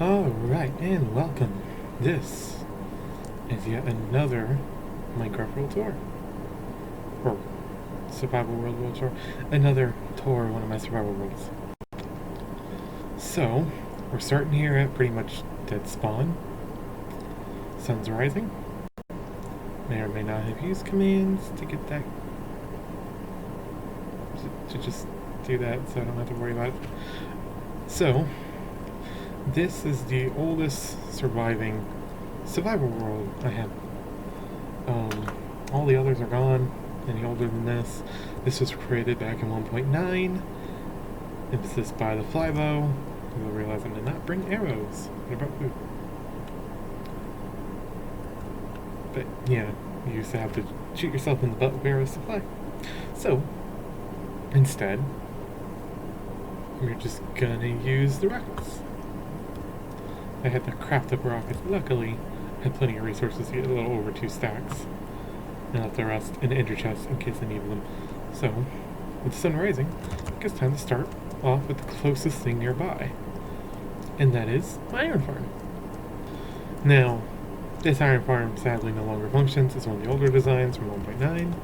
Alright, and welcome. This is yet another Minecraft World Tour. Or Survival World Tour. Another tour of one of my survival worlds. So, we're starting here at pretty much dead spawn. Sun's rising. May or may not have used commands to get that. To just do that so I don't have to worry about it. So, this is the oldest surviving survival world I have. All the others are gone, any older than this. This was created back in 1.9. Emphasis by the Flybow. You'll realize I did not bring arrows. What about food? But yeah, you used to have to shoot yourself in the butt with arrows to fly. So, instead, we're just gonna use the rockets. I had to craft up rockets. Luckily, I had plenty of resources to get a little over 2 stacks. And left the rest in the ender chest in case I needed them. So, with the sun rising, I think it's time to start off with the closest thing nearby. And that is my iron farm. Now, this iron farm sadly no longer functions. It's one of the older designs from 1.9.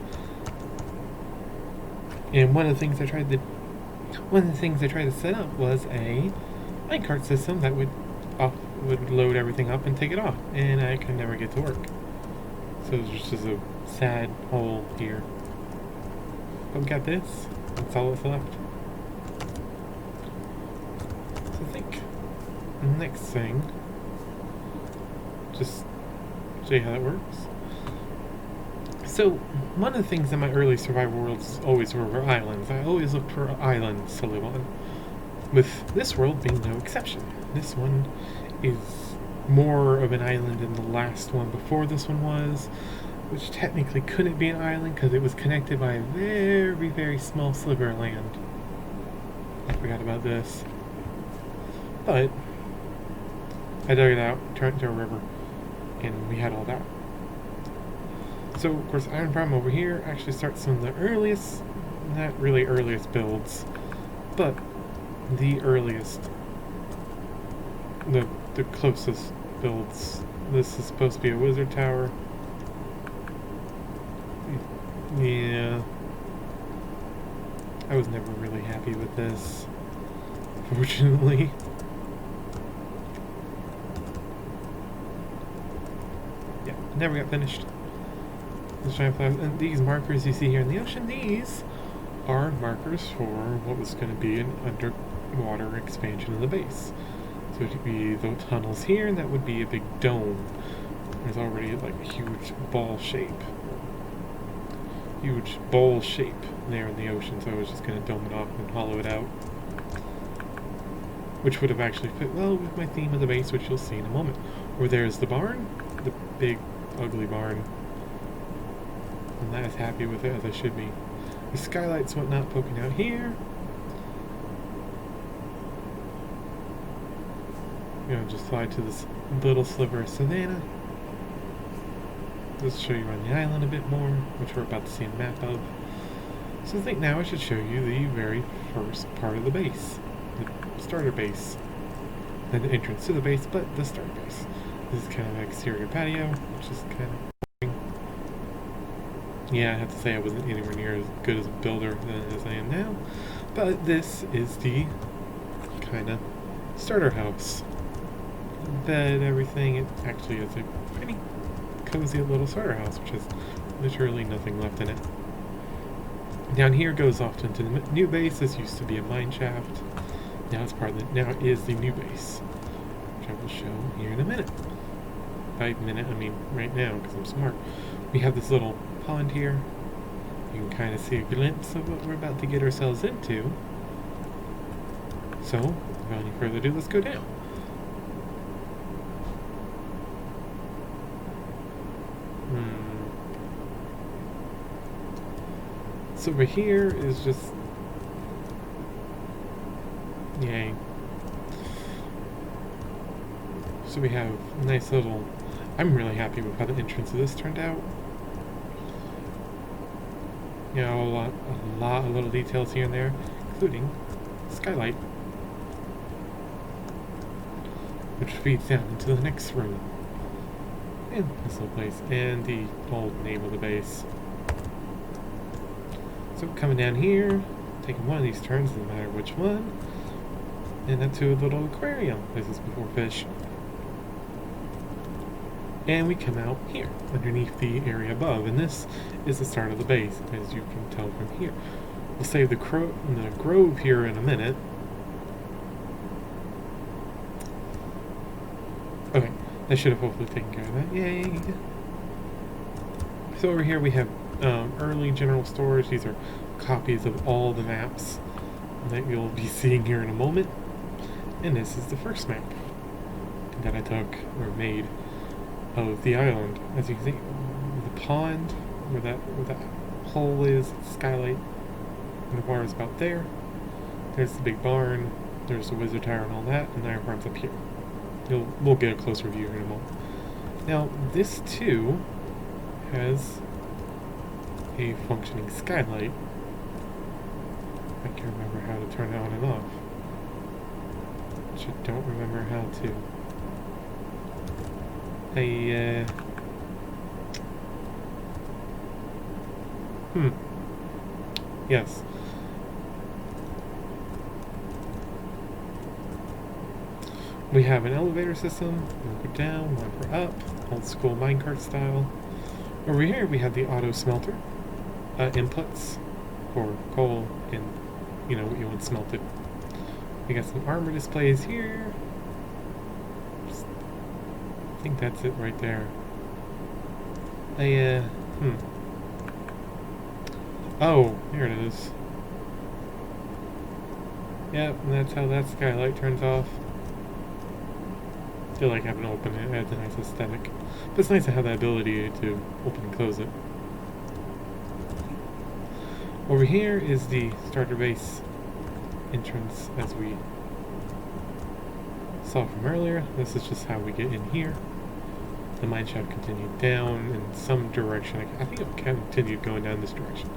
And one of the things I tried to set up was a minecart system that would load everything up and take it off, and I could never get to work. So it's just a sad hole here. But we got this. That's all that's left. So I think the next thing, just show you how that works. So one of the things in my early survival worlds always were islands. I always looked for islands to live on, with this world being no exception. This one is more of an island than the last one before this one was, which technically couldn't be an island because it was connected by a very, very small sliver of land. I forgot about this. But I dug it out, turned it into a river, and we had all that. So, of course, Iron Farm over here actually starts some of the earliest, not really earliest builds, but the earliest, the closest builds. This is supposed to be a wizard tower. Yeah. I was never really happy with this, fortunately. Yeah, never got finished. And these markers you see here in the ocean, these are markers for what was going to be an underwater expansion of the base. So it would be the tunnels here, and that would be a big dome. There's already like a huge bowl shape there in the ocean, so I was just going to dome it off and hollow it out. Which would have actually fit well with my theme of the base, which you'll see in a moment. Over there is the barn, the big, ugly barn. I'm not as happy with it as I should be. The skylights, whatnot, poking out here. You know, just slide to this little sliver of savanna. Let's show you around the island a bit more, which we're about to see a map of. So I think now I should show you the very first part of the base. The starter base. Not the entrance to the base, but the starter base. This is kind of an exterior patio, which is kind of boring. Yeah, I have to say I wasn't anywhere near as good as a builder as I am now. But this is the kind of starter house. Bed, everything. It actually is a pretty cozy little starter house, which has literally nothing left in it. Down here goes off into the new base. This used to be a mine shaft. Now it's part of the, now it is the new base, which I will show here in a minute. By minute, I mean right now, because I'm smart. We have this little pond here. You can kind of see a glimpse of what we're about to get ourselves into. So, without any further ado, let's go down. So over here is just... Yay. So we have a nice little... I'm really happy with how the entrance of this turned out. You know, a lot of little details here and there, including skylight. which feeds down into the next room. And this little place, and the old name of the base. So coming down here, taking one of these turns, doesn't matter which one, and into a little aquarium. This is before fish. And we come out here, underneath the area above, and this is the start of the base, as you can tell from here. We'll save the grove here in a minute. Okay, that should have hopefully taken care of that. Yay! So over here we have early general storage. These are copies of all the maps that you'll be seeing here in a moment. And this is the first map that I took or made of the island. As you can see, the pond where that hole is, skylight, and the water is about there. There's the big barn. There's the wizard tower and all that, and the iron farm's up here. We'll get a closer view in a moment. Now, this too has a functioning skylight. I can remember how to turn it on and off. Which I don't remember how to. Yes. We have an elevator system, one for down, one for up, old school minecart style. Over here we have the auto smelter, inputs for coal and, you know, what you want smelted. We got some armor displays here. I think that's it right there. Oh, here it is. Yep, and that's how that skylight turns off. I feel like having it open, it adds a nice aesthetic. But it's nice to have that ability to open and close it. Over here is the starter base entrance, as we saw from earlier. This is just how we get in here. The mine shaft continued down in some direction. I think it continued going down this direction.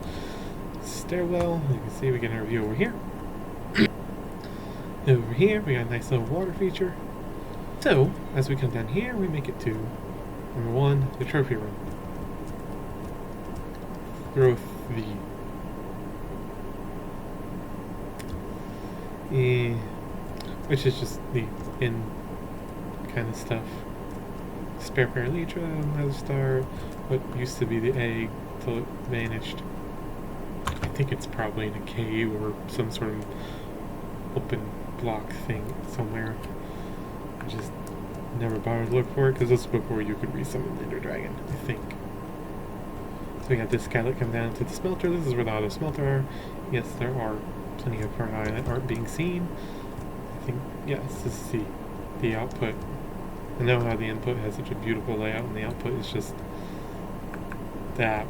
Stairwell, you can see we get our view over here. Over here, we got a nice little water feature. So, as we come down here, we make it to number 1, the trophy room. Throw which is just the in kind of stuff. Spare pair elytra, another star, what used to be the egg till it vanished. I think it's probably in a cave or some sort of open block thing somewhere. I just never bothered to look for it because this was before you could resummon the Ender Dragon, I think. So we got this skylight coming down to the smelter. This is where the auto smelter are. Yes, there are plenty of front eye that aren't being seen. I think, yes, this is the output. I know how the input has such a beautiful layout and the output is just that.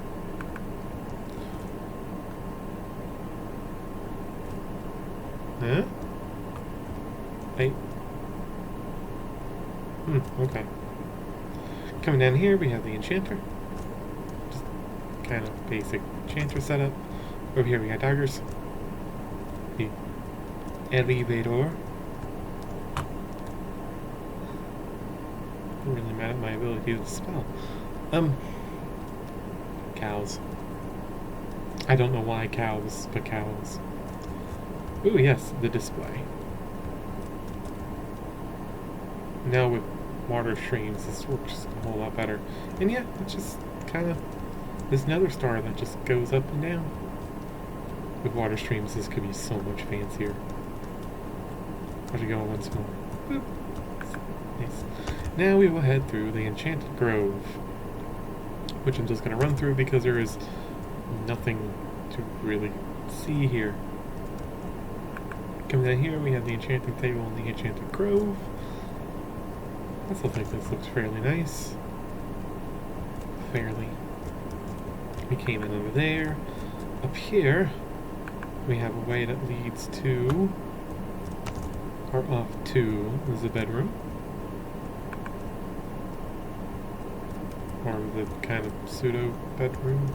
Huh? Okay. Coming down here, we have the enchanter. Just kind of basic enchanter setup. Over here, we got daggers. The elevator. I'm really mad at my ability to spell. Cows. I don't know why cows, but cows. Ooh, yes, the display. Now with water streams, this works a whole lot better. And yeah, it's just kind of this nether star that just goes up and down. With water streams, this could be so much fancier. Watch it go once more. Boop. Nice. Now we will head through the Enchanted Grove, which I'm just going to run through because there is nothing to really see here. Coming down here, we have the enchanting table and the Enchanted Grove. I still think this looks fairly nice. Fairly. We came in over there. Up here, we have a way that leads to, or off to, is the bedroom. Or the kind of pseudo bedroom.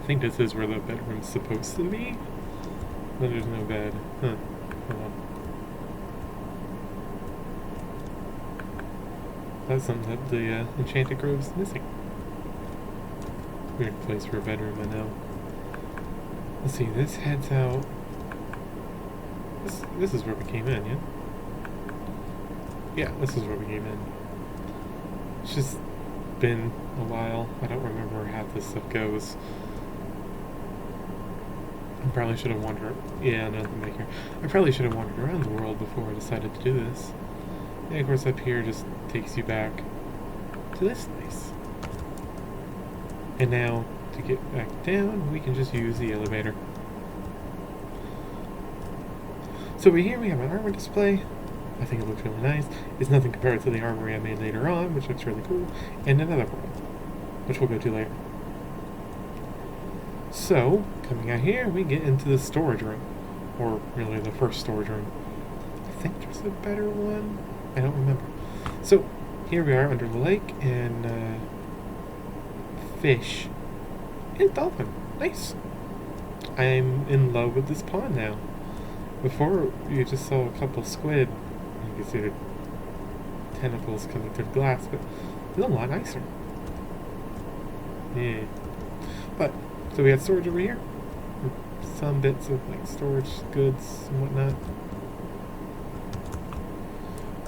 I think this is where the bedroom's supposed to be. But there's no bed. Huh. Hold on. That's something that the Enchanted Grove's missing. Weird place for a bedroom, I know. Let's see, this heads out. This is where we came in, yeah? Yeah, this is where we came in. It's just been a while. I don't remember where half this stuff goes. I probably should have wandered. Yeah, nothing back here. I probably should have wandered around the world before I decided to do this. And of course, up here just takes you back to this place. And now, to get back down, we can just use the elevator. So over here we have an armor display. I think it looks really nice. It's nothing compared to the armory I made later on, which looks really cool. And another one, which we'll go to later. So, coming out here, we get into the storage room. Or really the first storage room. I think there's a better one. I don't remember. So, here we are under the lake, and fish and dolphin. Nice. I'm in love with this pond now. Before, you just saw a couple squid. You can see the tentacles coming through the glass, but it's a lot nicer. Yeah. But, so we have storage over here. Some bits of like storage goods and whatnot.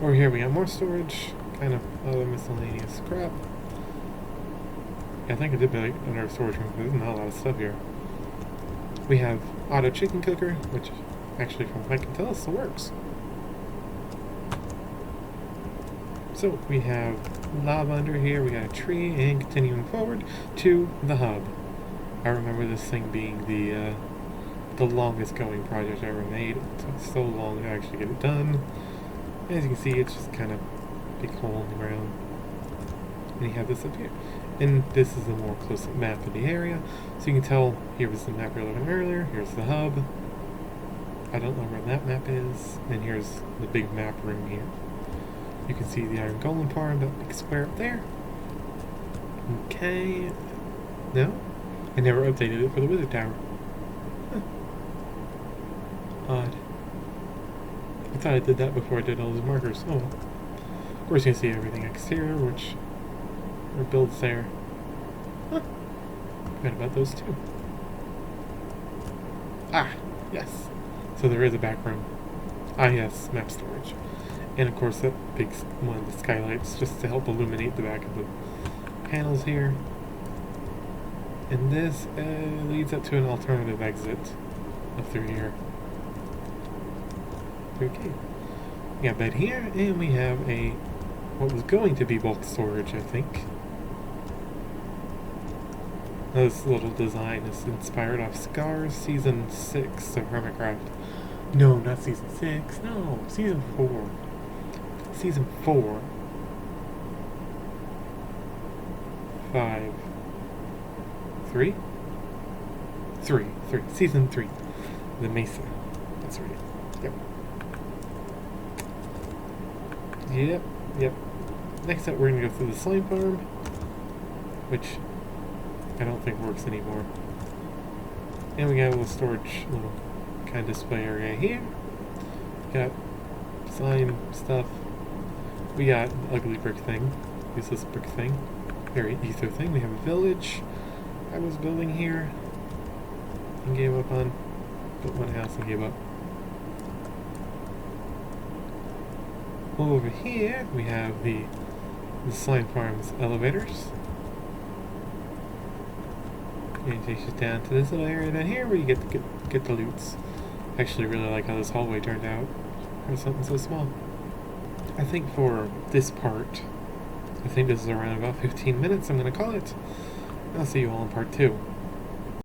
Over here we got more storage, kind of other miscellaneous crap. I think I did build another storage room, because there's not a lot of stuff here. We have auto chicken cooker, which actually from what I can tell still works. So we have lava under here, we got a tree, and continuing forward to the hub. I remember this thing being the longest going project I ever made. It took so long to actually get it done. As you can see, it's just kind of a big hole in the ground. And you have this up here. And this is a more close-up map of the area. So you can tell, here was the map we were looking at earlier, here's the hub. I don't know where that map is. And here's the big map room here. You can see the Iron Golem farm, that big square up there. Okay. No? I never updated it for the Wizard Tower. Huh. Odd. I thought I did that before I did all those markers. Oh well. Of course you can see everything exterior, which are builds there. Huh. Forgot about those too. Ah, yes. So there is a back room. Ah yes, map storage. And of course that big one of the skylights just to help illuminate the back of the panels here. And this leads up to an alternative exit up through here. Okay. We got a bed here, and we have what was going to be bulk storage, I think. This little design is inspired off Scars Season 6 of Hermitcraft. No, not Season 6, no, Season 4. Season 4. 5. 3? 3. Season 3. The Mesa. That's right. Yep. Next up, we're going to go through the slime farm, which I don't think works anymore. And we got a little storage, little kind of display area here. Got slime stuff. We got an ugly brick thing. Useless brick thing. Very ether thing. We have a village I was building here and gave up on. Built one house and gave up. Over here we have the slime farm's elevators. And it takes you down to this little area down here where you get the loots. I actually really like how this hallway turned out for something so small. I think for this part, I think this is around about 15 minutes. I'm going to call it. I'll see you all in part 2.